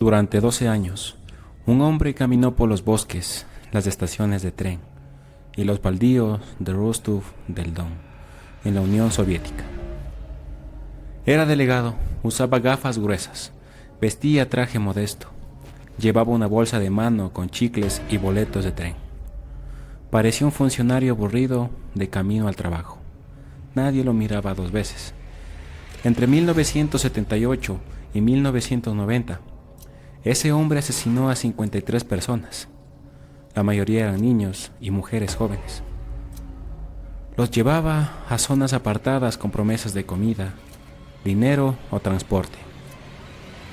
Durante 12 años, un hombre caminó por los bosques, las estaciones de tren y los baldíos de Rostov del Don, en la Unión Soviética. Era delegado, usaba gafas gruesas, vestía traje modesto, llevaba una bolsa de mano con chicles y boletos de tren. Parecía un funcionario aburrido de camino al trabajo. Nadie lo miraba dos veces. Entre 1978 y 1990, ese hombre asesinó a 53 personas. La mayoría eran niños y mujeres jóvenes. Los llevaba a zonas apartadas con promesas de comida, dinero o transporte.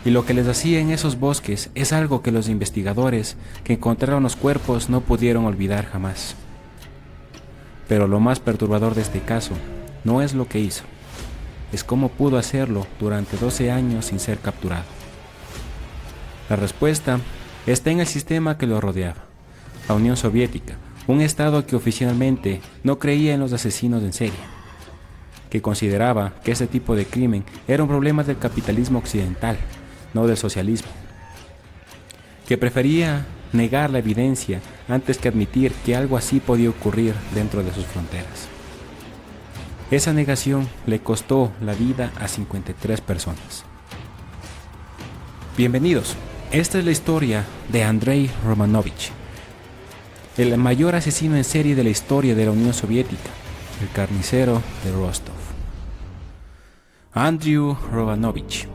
Y lo que les hacía en esos bosques es algo que los investigadores que encontraron los cuerpos no pudieron olvidar jamás. Pero lo más perturbador de este caso no es lo que hizo, es cómo pudo hacerlo durante 12 años sin ser capturado. La respuesta está en el sistema que lo rodeaba, la Unión Soviética, un estado que oficialmente no creía en los asesinos en serie, que consideraba que ese tipo de crimen era un problema del capitalismo occidental, no del socialismo, que prefería negar la evidencia antes que admitir que algo así podía ocurrir dentro de sus fronteras. Esa negación le costó la vida a 53 personas. Bienvenidos. Esta es la historia de Andrei Romanovich, el mayor asesino en serie de la historia de la Unión Soviética, el carnicero de Rostov. Andrei Romanovich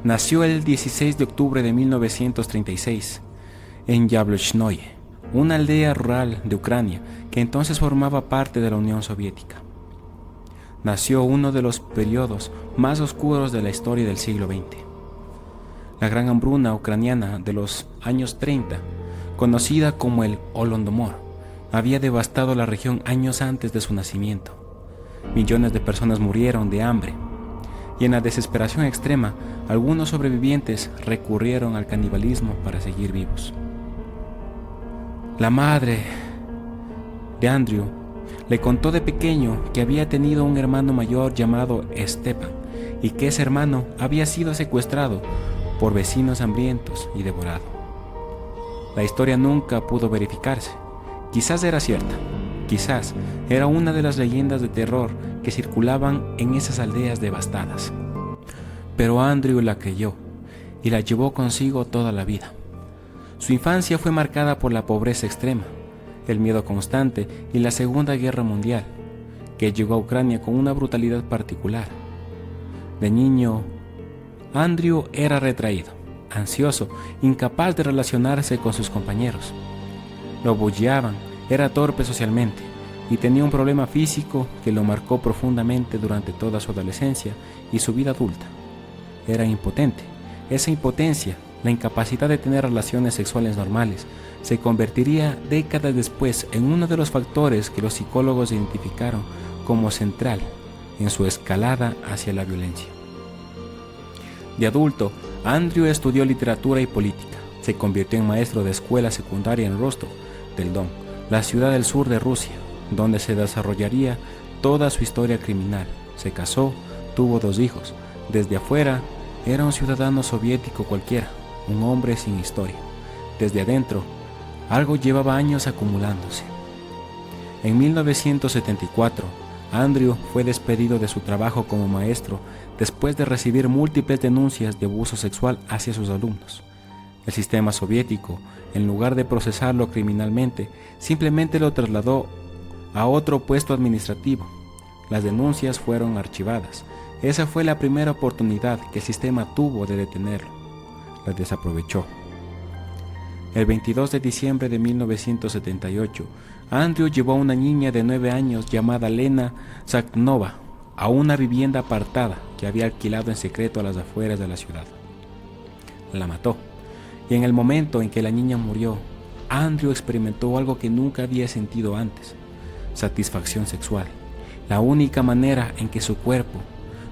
nació el 16 de octubre de 1936 en Yablonnoye, una aldea rural de Ucrania que entonces formaba parte de la Unión Soviética. Nació uno de los periodos más oscuros de la historia del siglo XX. La gran hambruna ucraniana de los años 30, conocida como el Holodomor, había devastado la región años antes de su nacimiento. Millones de personas murieron de hambre, y en la desesperación extrema, algunos sobrevivientes recurrieron al canibalismo para seguir vivos. La madre de Andrew le contó de pequeño que había tenido un hermano mayor llamado Stepan y que ese hermano había sido secuestrado por vecinos hambrientos y devorado. La historia nunca pudo verificarse. Quizás era cierta, quizás era una de las leyendas de terror que circulaban en esas aldeas devastadas. Pero Andrew la creyó y la llevó consigo toda la vida. Su infancia fue marcada por la pobreza extrema, el miedo constante y la Segunda Guerra Mundial, que llegó a Ucrania con una brutalidad particular. De niño, Andrew era retraído, ansioso, incapaz de relacionarse con sus compañeros. Lo bulleaban, era torpe socialmente y tenía un problema físico que lo marcó profundamente durante toda su adolescencia y su vida adulta. Era impotente. Esa impotencia, la incapacidad de tener relaciones sexuales normales, se convertiría décadas después en uno de los factores que los psicólogos identificaron como central en su escalada hacia la violencia. De adulto, Andrew estudió literatura y política. Se convirtió en maestro de escuela secundaria en Rostov del Don, la ciudad del sur de Rusia, donde se desarrollaría toda su historia criminal. Se casó, tuvo 2 hijos. Desde afuera, era un ciudadano soviético cualquiera, un hombre sin historia. Desde adentro, algo llevaba años acumulándose. En 1974, Andrew fue despedido de su trabajo como maestro después de recibir múltiples denuncias de abuso sexual hacia sus alumnos. El sistema soviético, en lugar de procesarlo criminalmente, simplemente lo trasladó a otro puesto administrativo. Las denuncias fueron archivadas. Esa fue la primera oportunidad que el sistema tuvo de detenerlo. La desaprovechó. El 22 de diciembre de 1978, Andrew llevó a una niña de 9 años llamada Lena Zaknova a una vivienda apartada que había alquilado en secreto a las afueras de la ciudad. La mató, y en el momento en que la niña murió, Andrew experimentó algo que nunca había sentido antes: satisfacción sexual. La única manera en que su cuerpo,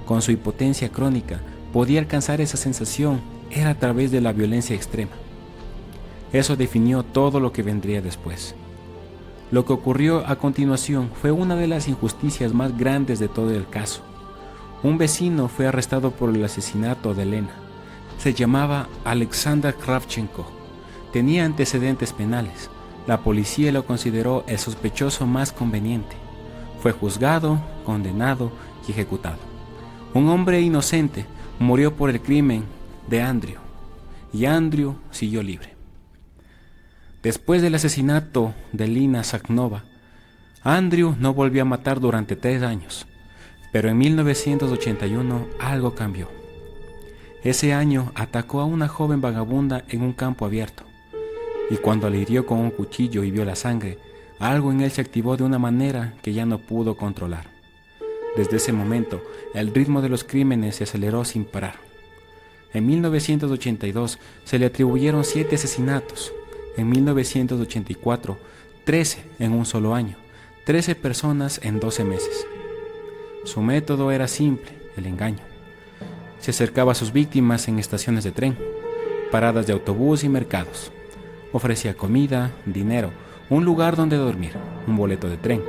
con su impotencia crónica, podía alcanzar esa sensación era a través de la violencia extrema. Eso definió todo lo que vendría después. Lo que ocurrió a continuación fue una de las injusticias más grandes de todo el caso. Un vecino fue arrestado por el asesinato de Elena, se llamaba Alexander Kravchenko. Tenía antecedentes penales. La policía lo consideró el sospechoso más conveniente. Fue juzgado, condenado y ejecutado. Un hombre inocente murió por el crimen de Andrew, y Andrew siguió libre. Después del asesinato de Lina Sakhnova, Andrew no volvió a matar durante 3 años, pero en 1981 algo cambió. Ese año atacó a una joven vagabunda en un campo abierto, y cuando le hirió con un cuchillo y vio la sangre, algo en él se activó de una manera que ya no pudo controlar. Desde ese momento, el ritmo de los crímenes se aceleró sin parar. En 1982 se le atribuyeron 7 asesinatos. En 1984, 13 en un solo año, 13 personas en 12 meses. Su método era simple, el engaño. Se acercaba a sus víctimas en estaciones de tren, paradas de autobús y mercados. Ofrecía comida, dinero, un lugar donde dormir, un boleto de tren.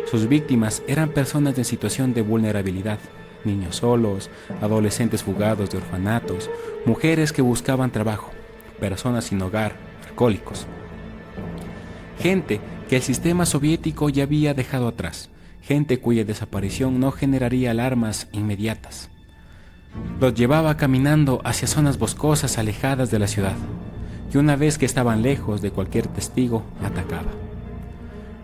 Sus víctimas eran personas en situación de vulnerabilidad, niños solos, adolescentes fugados de orfanatos, mujeres que buscaban trabajo, personas sin hogar, alcohólicos. Gente que el sistema soviético ya había dejado atrás, gente cuya desaparición no generaría alarmas inmediatas. Los llevaba caminando hacia zonas boscosas alejadas de la ciudad, y una vez que estaban lejos de cualquier testigo, atacaba.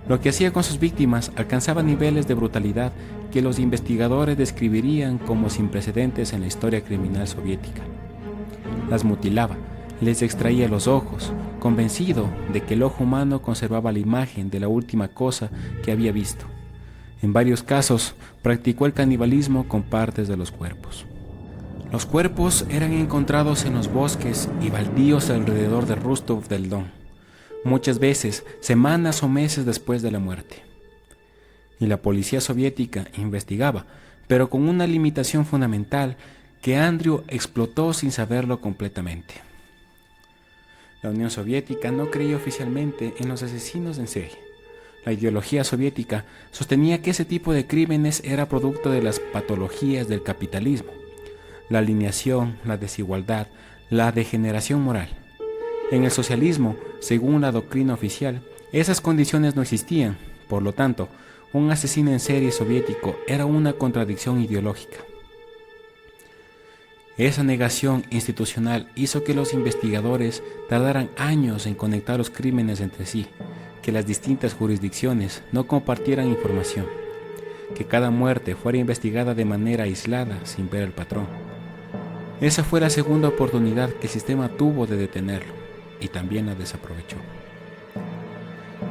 Lo que hacía con sus víctimas alcanzaba niveles de brutalidad que los investigadores describirían como sin precedentes en la historia criminal soviética. Las mutilaba, les extraía los ojos, convencido de que el ojo humano conservaba la imagen de la última cosa que había visto. En varios casos, practicó el canibalismo con partes de los cuerpos. Los cuerpos eran encontrados en los bosques y baldíos alrededor de Rostov del Don, muchas veces semanas o meses después de la muerte. Y la policía soviética investigaba, pero con una limitación fundamental que Andrew explotó sin saberlo completamente. La Unión Soviética no creía oficialmente en los asesinos en serie. La ideología soviética sostenía que ese tipo de crímenes era producto de las patologías del capitalismo, la alineación, la desigualdad, la degeneración moral. En el socialismo, según la doctrina oficial, esas condiciones no existían. Por lo tanto, un asesino en serie soviético era una contradicción ideológica. Esa negación institucional hizo que los investigadores tardaran años en conectar los crímenes entre sí, que las distintas jurisdicciones no compartieran información, que cada muerte fuera investigada de manera aislada sin ver el patrón. Esa fue la segunda oportunidad que el sistema tuvo de detenerlo, y también la desaprovechó.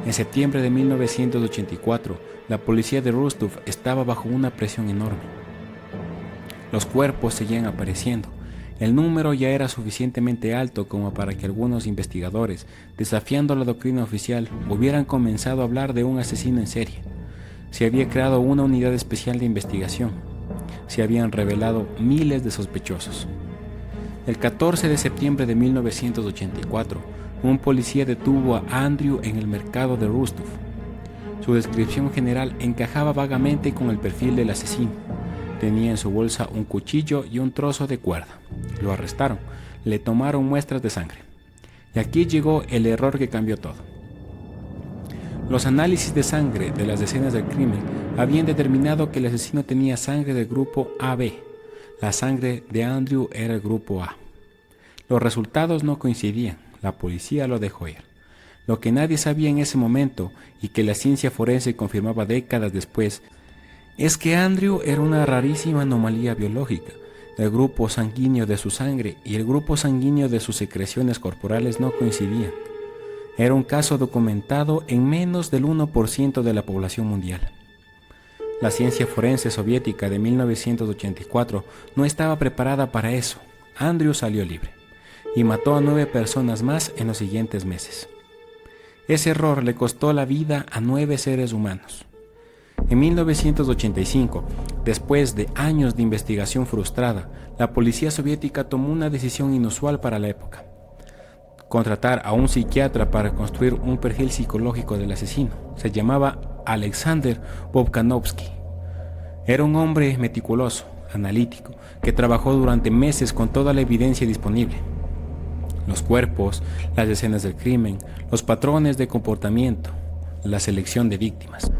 En septiembre de 1984, la policía de Rostov estaba bajo una presión enorme. Los cuerpos seguían apareciendo. El número ya era suficientemente alto como para que algunos investigadores, desafiando la doctrina oficial, hubieran comenzado a hablar de un asesino en serie. Se había creado una unidad especial de investigación. Se habían revelado miles de sospechosos. El 14 de septiembre de 1984, un policía detuvo a Andrew en el mercado de Rostov. Su descripción general encajaba vagamente con el perfil del asesino. Tenía en su bolsa un cuchillo y un trozo de cuerda. Lo arrestaron, le tomaron muestras de sangre. Y aquí llegó el error que cambió todo. Los análisis de sangre de las escenas del crimen habían determinado que el asesino tenía sangre del grupo AB. La sangre de Andrew era el grupo A. Los resultados no coincidían, la policía lo dejó ir. Lo que nadie sabía en ese momento y que la ciencia forense confirmaba décadas después es que Andrew era una rarísima anomalía biológica. El grupo sanguíneo de su sangre y el grupo sanguíneo de sus secreciones corporales no coincidían. Era un caso documentado en menos del 1% de la población mundial. La ciencia forense soviética de 1984 no estaba preparada para eso. Andrew salió libre y mató a 9 personas más en los siguientes meses. Ese error le costó la vida a 9 seres humanos. En 1985, después de años de investigación frustrada, la policía soviética tomó una decisión inusual para la época: contratar a un psiquiatra para construir un perfil psicológico del asesino. Se llamaba Alexander Bobkanovsky. Era un hombre meticuloso, analítico, que trabajó durante meses con toda la evidencia disponible. Los cuerpos, las escenas del crimen, los patrones de comportamiento, la selección de víctimas.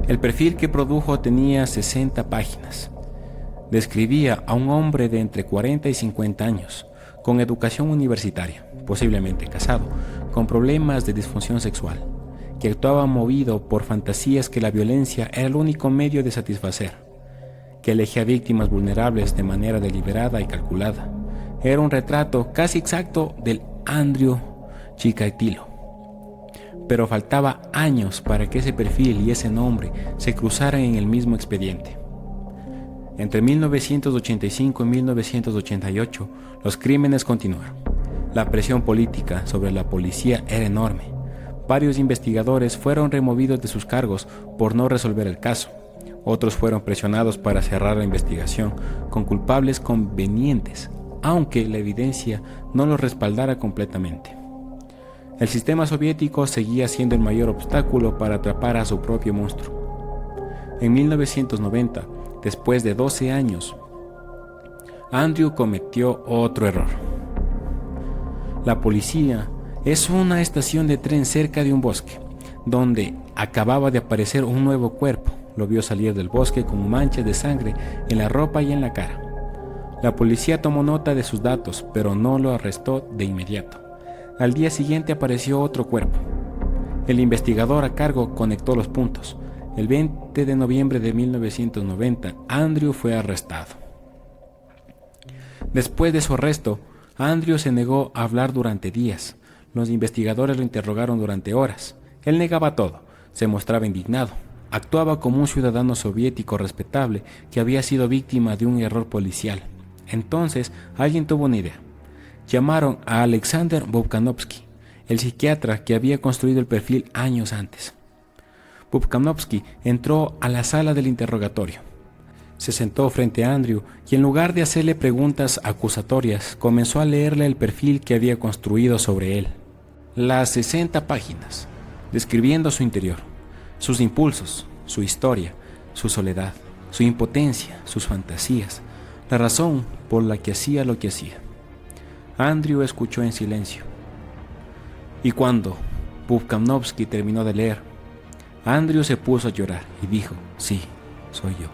El perfil que produjo tenía 60 páginas. Describía a un hombre de entre 40 y 50 años, con educación universitaria, posiblemente casado, con problemas de disfunción sexual, que actuaba movido por fantasías que la violencia era el único medio de satisfacer, que elegía víctimas vulnerables de manera deliberada y calculada. Era un retrato casi exacto del Andrew Chikatilo. Pero faltaba años para que ese perfil y ese nombre se cruzaran en el mismo expediente. Entre 1985 y 1988, los crímenes continuaron. La presión política sobre la policía era enorme. Varios investigadores fueron removidos de sus cargos por no resolver el caso. Otros fueron presionados para cerrar la investigación con culpables convenientes, aunque la evidencia no los respaldara completamente. El sistema soviético seguía siendo el mayor obstáculo para atrapar a su propio monstruo. En 1990, después de 12 años, Andrew cometió otro error. La policía es una estación de tren cerca de un bosque, donde acababa de aparecer un nuevo cuerpo. Lo vio salir del bosque con manchas de sangre en la ropa y en la cara. La policía tomó nota de sus datos, pero no lo arrestó de inmediato. Al día siguiente apareció otro cuerpo. El investigador a cargo conectó los puntos. El 20 de noviembre de 1990, Andrew fue arrestado. Después de su arresto, Andrew se negó a hablar durante días. Los investigadores lo interrogaron durante horas. Él negaba todo, se mostraba indignado. Actuaba como un ciudadano soviético respetable que había sido víctima de un error policial. Entonces, alguien tuvo una idea. Llamaron a Alexander Bobkanovsky, el psiquiatra que había construido el perfil años antes. Bobkanovsky entró a la sala del interrogatorio. Se sentó frente a Andrew y en lugar de hacerle preguntas acusatorias, comenzó a leerle el perfil que había construido sobre él. Las 60 páginas, describiendo su interior, sus impulsos, su historia, su soledad, su impotencia, sus fantasías, la razón por la que hacía lo que hacía. Andrew escuchó en silencio. Y cuando Bobkanovsky terminó de leer, Andrew se puso a llorar y dijo: «Sí, soy yo».